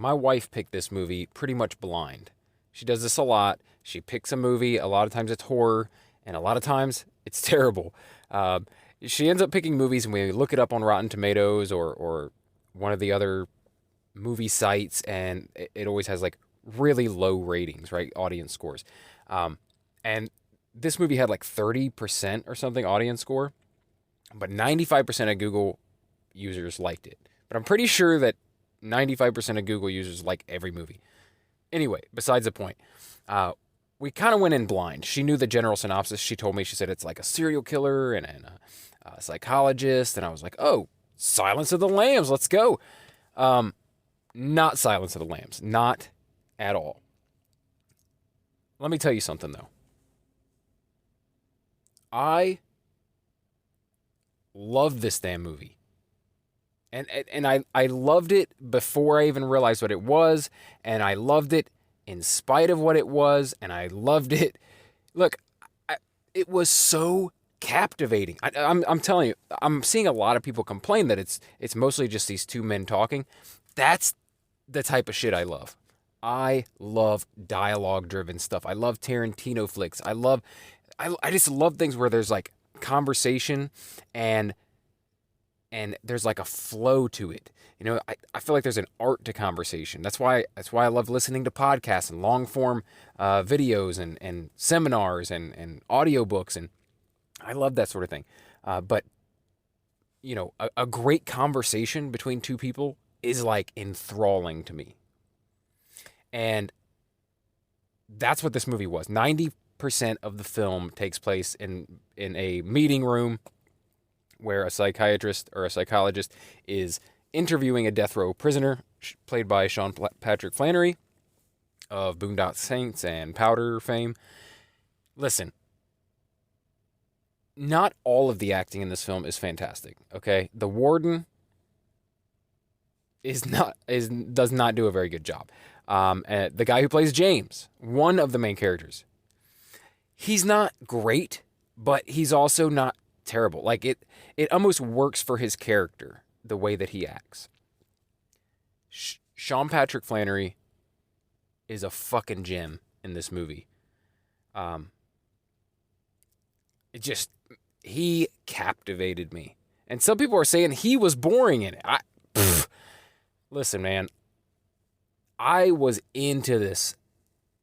my wife picked this movie pretty much blind. She does this a lot. She picks a movie. A lot of times it's horror, and a lot of times it's terrible. She ends up picking movies, and we look it up on Rotten Tomatoes or one of the other movie sites, and it always has like really low ratings, right? Audience scores. And this movie had like 30% or something audience score, but 95% of Google users liked it. But I'm pretty sure that 95% of Google users like every movie. Anyway, besides the point, we kind of went in blind. She knew the general synopsis. She told me, she said it's like a serial killer and a psychologist. And I was like, oh, Silence of the Lambs, let's go. Not Silence of the Lambs, not at all. Let me tell you something, though. I love this damn movie. And I loved it before I even realized what it was, and I loved it in spite of what it was, and I loved it. Look, it was so captivating. I'm telling you, I'm seeing a lot of people complain that it's mostly just these two men talking. That's the type of shit I love. I love dialogue-driven stuff. I love Tarantino flicks. I just love things where there's like conversation and there's like a flow to it. You know, I feel like there's an art to conversation. That's why I love listening to podcasts and long form videos and seminars and audiobooks, and I love that sort of thing. But you know, a great conversation between two people is like enthralling to me. And that's what this movie was. 90% of the film takes place in a meeting room where a psychiatrist or a psychologist is interviewing a death row prisoner, played by Sean Patrick Flanery of Boondock Saints and Powder fame. Listen, not all of the acting in this film is fantastic, okay? The warden does not do a very good job. The guy who plays James, one of the main characters, he's not great, but he's also not terrible. Like it almost works for his character, the way that he acts. Sean Patrick Flanery is a fucking gem in this movie. He captivated me. And some people are saying he was boring in it. Listen, man, I was into this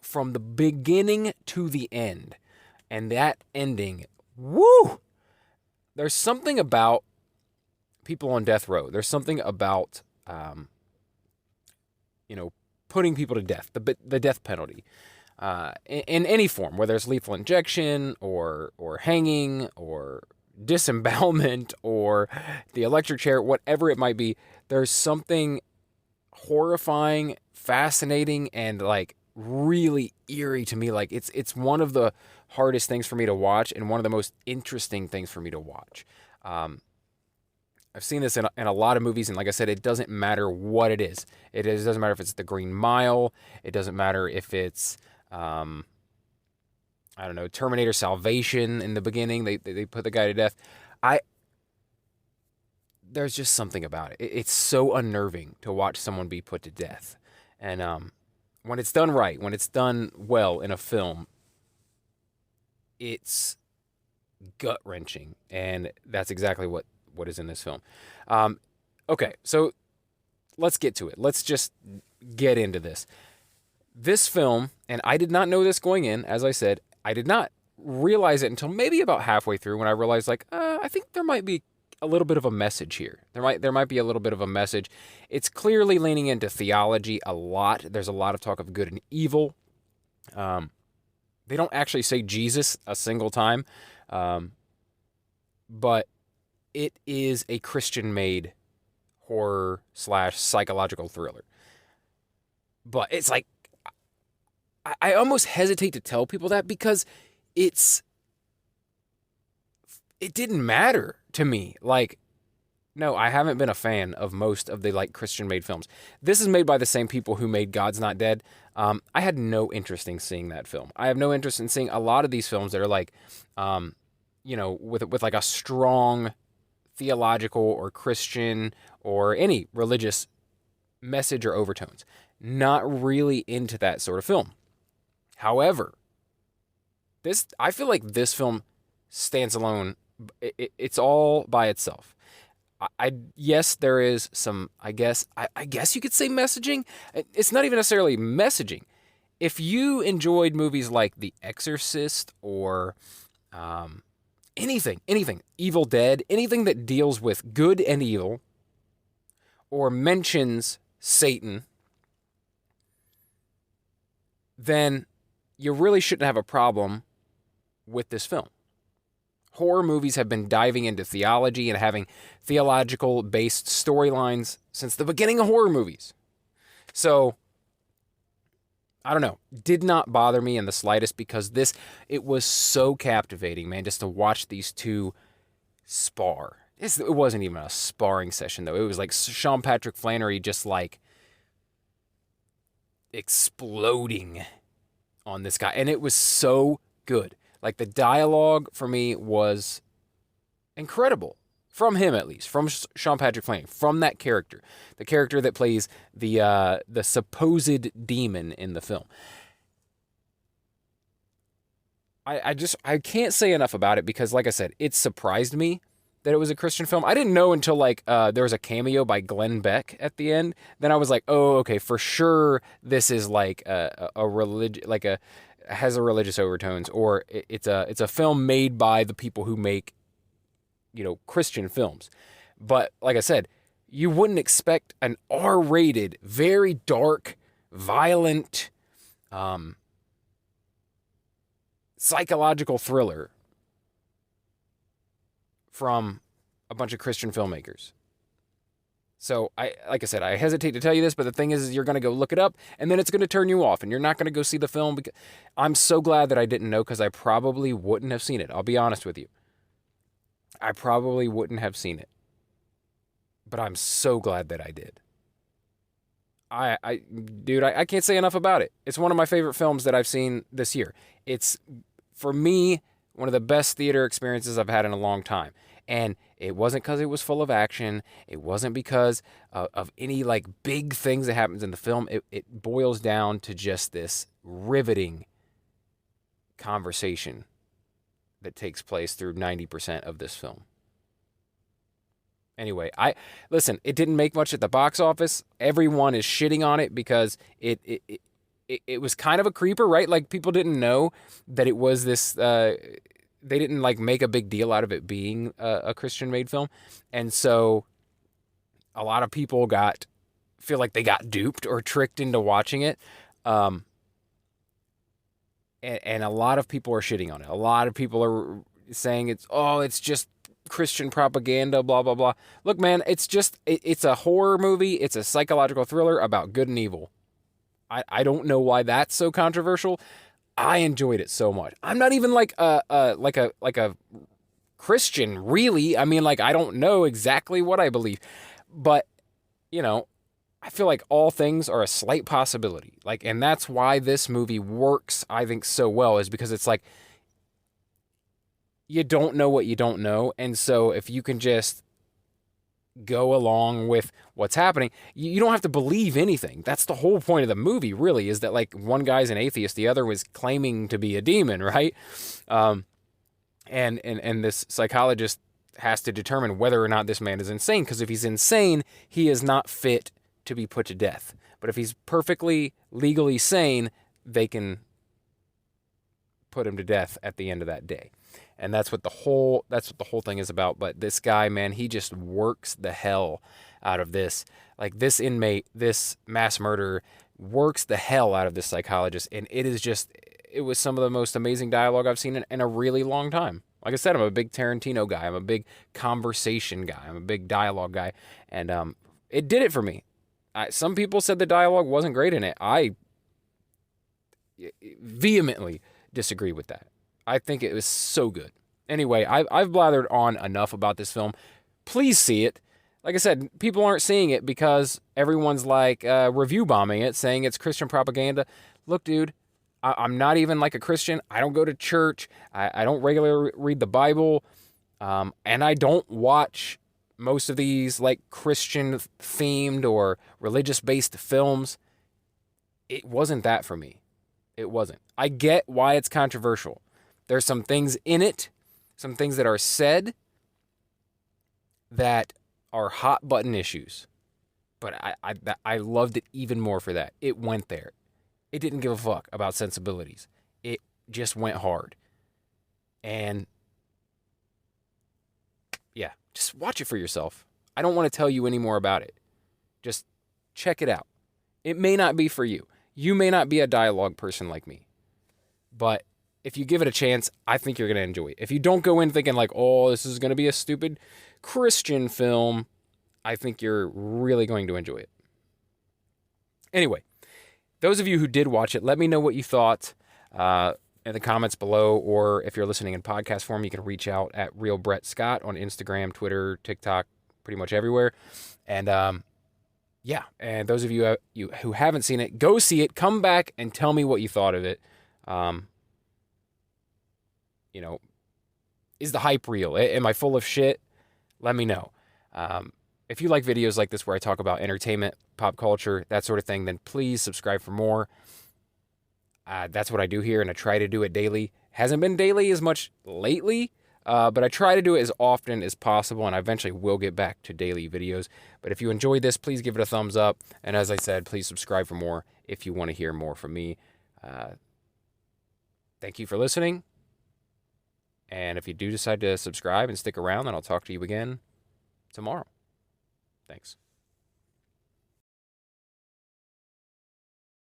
from the beginning to the end. And that ending, woo! There's something about people on death row. There's something about, putting people to death, the death penalty, in any form, whether it's lethal injection or hanging or disembowelment or the electric chair, whatever it might be. There's something horrifying, fascinating, and like really eerie to me. Like it's one of the hardest things for me to watch and one of the most interesting things for me to watch. I've seen this in a lot of movies, and like I said, it doesn't matter what it is. It doesn't matter if it's The Green Mile. It doesn't matter if it's Terminator Salvation. In the beginning, they put the guy to death. There's just something about it. It's so unnerving to watch someone be put to death. And when it's done right, when it's done well in a film, it's gut-wrenching. And that's exactly what is in this film. Okay, so let's get to it. Let's just get into this. This film, and I did not know this going in, as I said, I did not realize it until maybe about halfway through when I realized, like, I think there might be a little bit of a message here. There might be a little bit of a message. It's clearly leaning into theology a lot. There's a lot of talk of good and evil. They don't actually say Jesus a single time, but it is a Christian-made horror / psychological thriller. But it's like, I almost hesitate to tell people that because it didn't matter to me. Like, no, I haven't been a fan of most of the like Christian-made films. This is made by the same people who made God's Not Dead. I had no interest in seeing that film. I have no interest in seeing a lot of these films that are like, with like a strong theological or Christian or any religious message or overtones. not really into that sort of film. However, I feel like this film stands alone. It's all by itself. Yes, there is some, I guess you could say messaging. It's not even necessarily messaging. If you enjoyed movies like The Exorcist or anything, Evil Dead, anything that deals with good and evil or mentions Satan, then you really shouldn't have a problem with this film. Horror movies have been diving into theology and having theological based storylines since the beginning of horror movies. So, I don't know, did not bother me in the slightest because it was so captivating, man, just to watch these two spar. It wasn't even a sparring session, though. It was like Sean Patrick Flanery just like exploding on this guy. And it was so good. Like the dialogue for me was incredible. From him, at least. From Sean Patrick Flanery. From that character. The character that plays the supposed demon in the film. I can't say enough about it because, like I said, it surprised me that it was a Christian film. I didn't know until there was a cameo by Glenn Beck at the end. Then I was like, oh, okay, for sure this is like a religion, has a religious overtones, or it's a film made by the people who make, Christian films. But like I said, you wouldn't expect an R-rated, very dark, violent, psychological thriller from a bunch of Christian filmmakers. So, like I said, I hesitate to tell you this, but the thing is you're going to go look it up, and then it's going to turn you off, and you're not going to go see the film. Because I'm so glad that I didn't know, because I probably wouldn't have seen it. I'll be honest with you. I probably wouldn't have seen it. But I'm so glad that I did. Dude, I can't say enough about it. It's one of my favorite films that I've seen this year. It's, for me, one of the best theater experiences I've had in a long time. And it wasn't because it was full of action. It wasn't because of any big things that happens in the film. It boils down to just this riveting conversation that takes place through 90% of this film. Anyway, listen, it didn't make much at the box office. Everyone is shitting on it because it was kind of a creeper, right? Like, people didn't know that it was this... they didn't make a big deal out of it being a Christian-made film. And so a lot of people feel like they got duped or tricked into watching it. And a lot of people are shitting on it. A lot of people are saying it's just Christian propaganda, blah, blah, blah. Look, man, it's a horror movie. It's a psychological thriller about good and evil. I don't know why that's so controversial. I enjoyed it so much. I'm not even like a Christian, really. I mean, I don't know exactly what I believe, but I feel like all things are a slight possibility. And that's why this movie works, I think, so well, is because it's you don't know what you don't know, and so if you can just go along with what's happening, you don't have to believe anything. That's the whole point of the movie, really, is that one guy's an atheist, the other was claiming to be a demon, right? And this psychologist has to determine whether or not this man is insane, because if he's insane, he is not fit to be put to death. But if he's perfectly legally sane, they can put him to death at the end of that day. And that's what the whole thing is about. But this guy, man, he just works the hell out of this. This inmate, this mass murderer, works the hell out of this psychologist. And it was some of the most amazing dialogue I've seen in a really long time. Like I said, I'm a big Tarantino guy. I'm a big conversation guy. I'm a big dialogue guy. And it did it for me. Some people said the dialogue wasn't great in it. I vehemently disagree with that. I think it was so good. Anyway, I've blathered on enough about this film. Please see it. Like I said, people aren't seeing it because everyone's review bombing it, saying it's Christian propaganda. Look, dude, I'm not even a Christian. I don't go to church. I don't regularly read the Bible. And I don't watch most of these Christian themed or religious based films. it wasn't that for me. It wasn't. I get why it's controversial. There's some things in it, some things that are said that are hot button issues. But I loved it even more for that. It went there. It didn't give a fuck about sensibilities. It just went hard. And yeah, just watch it for yourself. I don't want to tell you any more about it. Just check it out. It may not be for you. You may not be a dialogue person like me. But if you give it a chance, I think you're going to enjoy it. If you don't go in thinking like, oh, this is going to be a stupid Christian film, I think you're really going to enjoy it. Anyway, those of you who did watch it, let me know what you thought in the comments below, or if you're listening in podcast form, you can reach out at Real Brett Scott on Instagram, Twitter, TikTok, pretty much everywhere. And yeah, and those of you who haven't seen it, go see it. Come back and tell me what you thought of it. You know, is the hype real? Am I full of shit? Let me know. If you like videos like this where I talk about entertainment, pop culture, that sort of thing, then please subscribe for more. That's what I do here, and I try to do it daily. Hasn't been daily as much lately, but I try to do it as often as possible, and I eventually will get back to daily videos. But if you enjoyed this, please give it a thumbs up. And as I said, please subscribe for more if you want to hear more from me. Thank you for listening. And if you do decide to subscribe and stick around, then I'll talk to you again tomorrow. Thanks.